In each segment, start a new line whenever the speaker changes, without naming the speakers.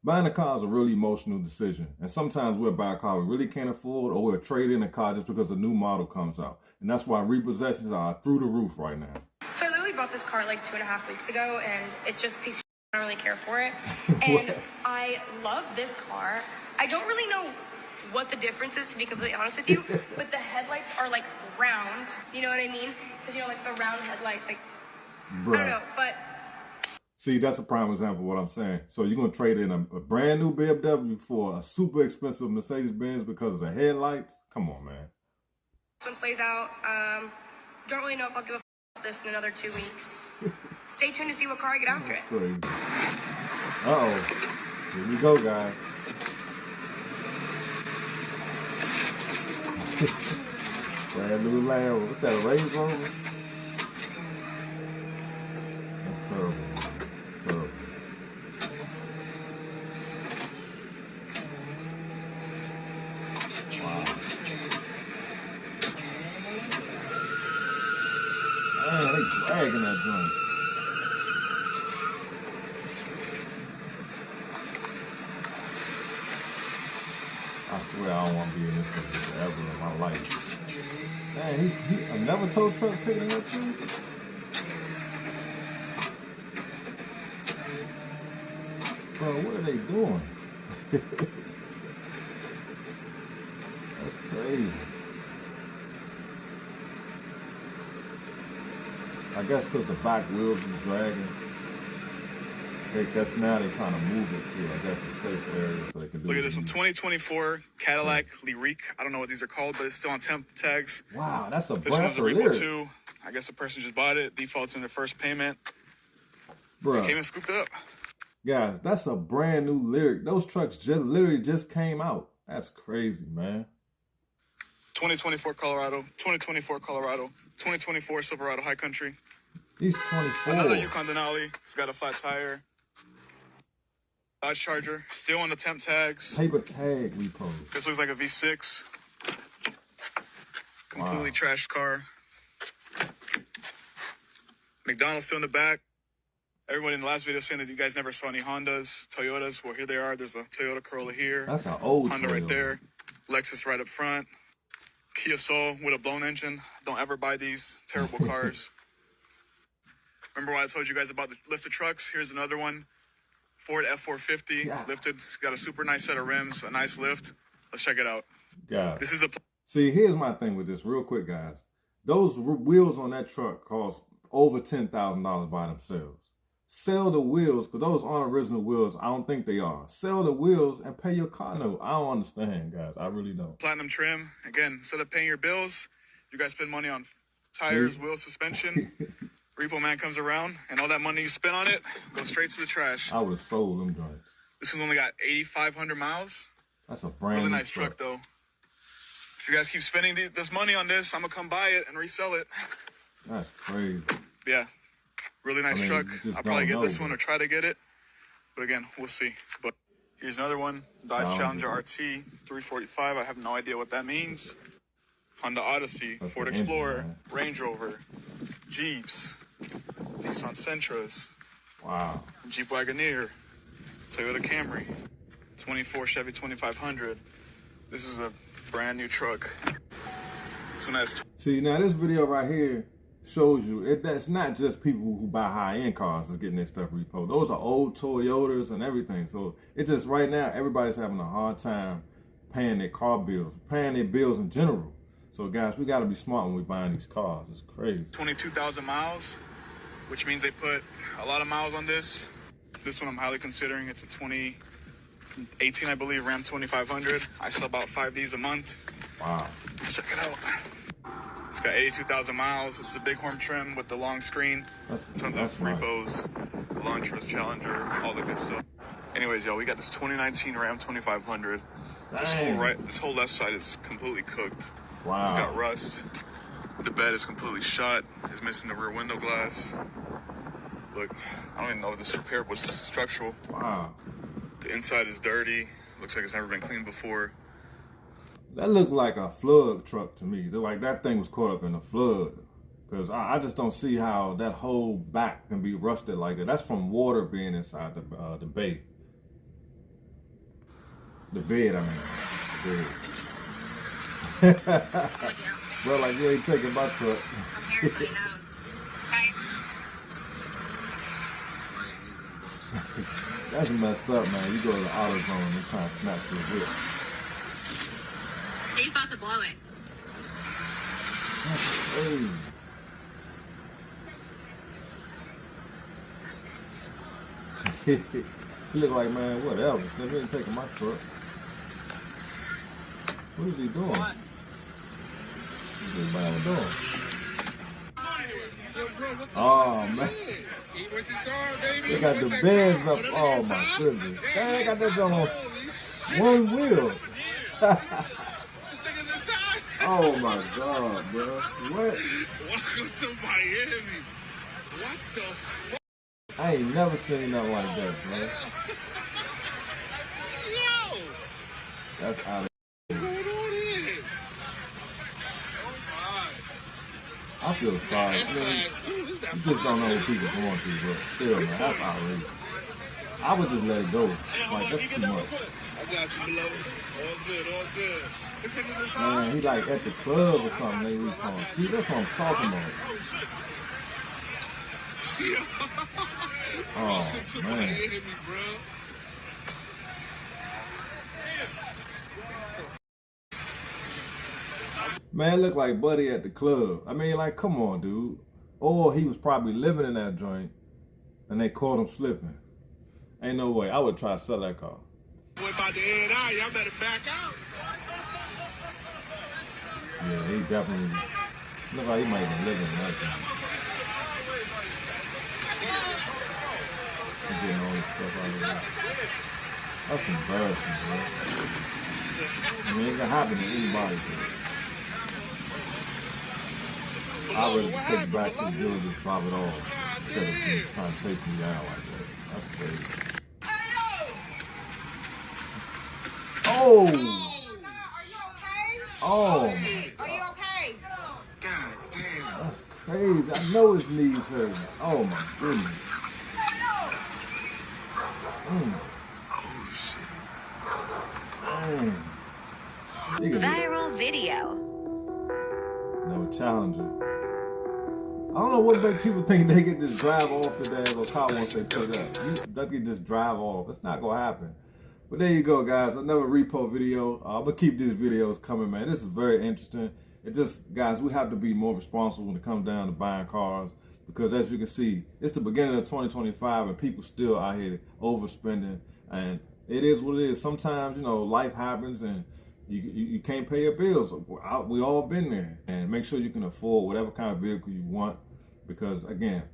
Buying a car is a really emotional decision. And sometimes we'll buy a car we really can't afford, or we'll trade in a car just because a new model comes out. And that's why repossessions are through the roof right now.
So I literally bought this car like 2.5 weeks ago, and it's just a piece of shit. I don't really care for it. And I love this car. I don't really know what the difference is, to be completely honest with you, but the headlights are like round. You know what I mean? Because, you know, like the round headlights, like,
Bruh.
I don't know, but...
See, that's a prime example of what I'm saying. So you're going to trade in a brand new BMW for a super expensive Mercedes-Benz because of the headlights? Come on, man.
This one plays out. Don't really know if I'll give a about this in another 2 weeks. Stay tuned to see what car I get after it.
Crazy. Uh-oh. Here we go, guys. Brand new Lambo. What's that, a Range Rover? That's terrible. Terrible. Wow. Man, they dragging that joint. I swear I don't want to be in this thing ever in my life. Man, he another tow truck picking up too? Bro, what are they doing? That's crazy. I guess because the back wheels is dragging. I guess now they're trying to move it to, I guess, a safe area so they can do.
Look at this one, 2024 Cadillac Lyrique. I don't know what these are called, but it's still on temp tags.
Wow, that's a
This one's a repo
Lyric.
too. I guess the person just bought it, defaults in their first payment.
Bro,
Came and scooped it up.
guys, that's a brand new Lyric. Those trucks literally just came out. That's crazy, man.
2024 Colorado, 2024 Colorado, 2024 Silverado High Country.
He's 24.
Another Yukon Denali. It's got a flat tire. Dodge Charger, still on the temp tags.
Paper tag repo.
This looks like a V6. Completely trashed car. McDonald's still in the back. Everyone in the last video saying that you guys never saw any Hondas, Toyotas. Well, here they are. There's a Toyota Corolla here.
That's an old
Honda
Toyota.
right there. Lexus right up front. Kia Soul with a blown engine. Don't ever buy these terrible cars. Remember why I told you guys about the lifted trucks? Here's another one. Ford F450,
Yeah.
lifted. It's got a super nice set of rims, a nice lift. Let's check it out.
Yeah.
This is a...
See, here's my thing with this, real quick, guys. Those wheels on that truck cost over $10,000 by themselves. Sell the wheels, because those aren't original wheels. I don't think they are. Sell the wheels and pay your car note. I don't understand, guys. I really don't.
Platinum trim. Again, instead of paying your bills, you guys spend money on tires, wheels, suspension. Repo man comes around, and all that money you spent on it goes straight to the trash.
I would have sold them joints.
This one's only got 8,500 miles.
That's a brand
Really
new
nice truck, though. If you guys keep spending this money on this, I'm going to come buy it and resell it.
That's crazy.
Yeah. Really nice truck.
just
I'll probably
don't
get this
know,
one or try to get it. But again, we'll see. But here's another one. Dodge Challenger RT 345. I have no idea what that means. Honda Odyssey,
That's
Ford
the engine,
Explorer,
man.
Range Rover, Jeeps, Nissan Sentras,
Wow.
Jeep Wagoneer, Toyota Camry, 24 Chevy 2500. This is a brand new truck. This one has...
See, now this video right here shows you that's not just people who buy high-end cars that's getting their stuff repoed. Those are old Toyotas and everything. So it's just right now everybody's having a hard time paying their car bills, paying their bills in general. So guys, we got to be smart when we're buying these cars. It's crazy.
22,000 miles, which means they put a lot of miles on this. This one I'm highly considering. It's a 2018, I believe, Ram 2500. I sell about 5 of these a month.
Wow.
Let's check it out. It's got 82,000 miles. It's a bighorn trim with the long screen. Tons of
nice.
repos, Elantras, Challenger, all the good stuff. Anyways, y'all, we got this 2019 Ram 2500. This whole left side is completely cooked.
Wow.
It's got rust. The bed is completely shut. It's missing the rear window glass. Look, I don't even know if this is repairable. It's just structural.
Wow.
The inside is dirty. Looks like it's never been cleaned before.
That looked like a flood truck to me. Like that thing was caught up in a flood. Because I just don't see how that whole back can be rusted like that. That's from water being inside the bay. The bed, I mean. The bed. Bro, like you ain't taking my truck.
I'm here so you know. Okay?
That's messed up, man. You go to the auto zone and try to snatch your whip.
He's about to blow it.
That's crazy. He look like, man, whatever. Still ain't taking my truck. What is he doing? What is this man doing? Oh, man. They got the beds up. Oh, my goodness. They got that on one wheel. Oh, my God, bro. What?
Welcome to Miami. What the fuck?
I ain't never seen nothing like that, bro.
Yo!
That's out of
What's going on here? Oh my.
I feel sorry.
That's
Man,
class too. This that
you just don't know what people going through, but still, man, that's outrageous. I would just let it go. Like, that's too much.
I got you, below. All good, all good. This nigga's inside.
Man, he like at the club or something. They was calling. See, that's what I'm talking about. Oh,
Welcome to
man.
Miami, bro.
Man, look like Buddy at the club. I mean, like, come on, dude. Or he was probably living in that joint, and they caught him slipping. Ain't no way. I would try to sell that car.
Boy, about to head out. Y'all better back out.
Yeah, he definitely look like he might have been living in that joint. He's getting all this stuff out of there. That's embarrassing, bro. I mean, it can happen to anybody, bro. I'd rather take it back to the dealer, just drop it off instead of trying to chase me down like that. That's crazy. Oh!
Are you okay?
Oh!
Are you okay?
God damn.
That's crazy. I know his knees hurt. Oh my goodness.
Oh shit.
Viral video.
Never challenge it. I don't know what makes people think they can just drive off the damn car once they put it up. They can just drive off. It's not gonna happen. But there you go, guys. Another repo video. I'm gonna keep these videos coming, man. This is very interesting. It just, guys, we have to be more responsible when it comes down to buying cars, because as you can see, it's the beginning of 2025 and people still out here overspending. And it is what it is. Sometimes, you know, life happens and you can't pay your bills. We all been there. And make sure you can afford whatever kind of vehicle you want, because again,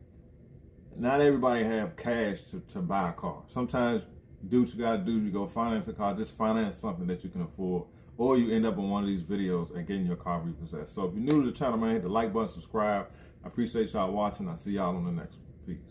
not everybody have cash to buy a car. Sometimes do what you gotta do. You go finance a car, just finance something that you can afford, or you end up on one of these videos and getting your car repossessed. So if you're new to the channel, man, hit the like button, subscribe. I appreciate y'all watching. I'll see y'all on the next one. Peace.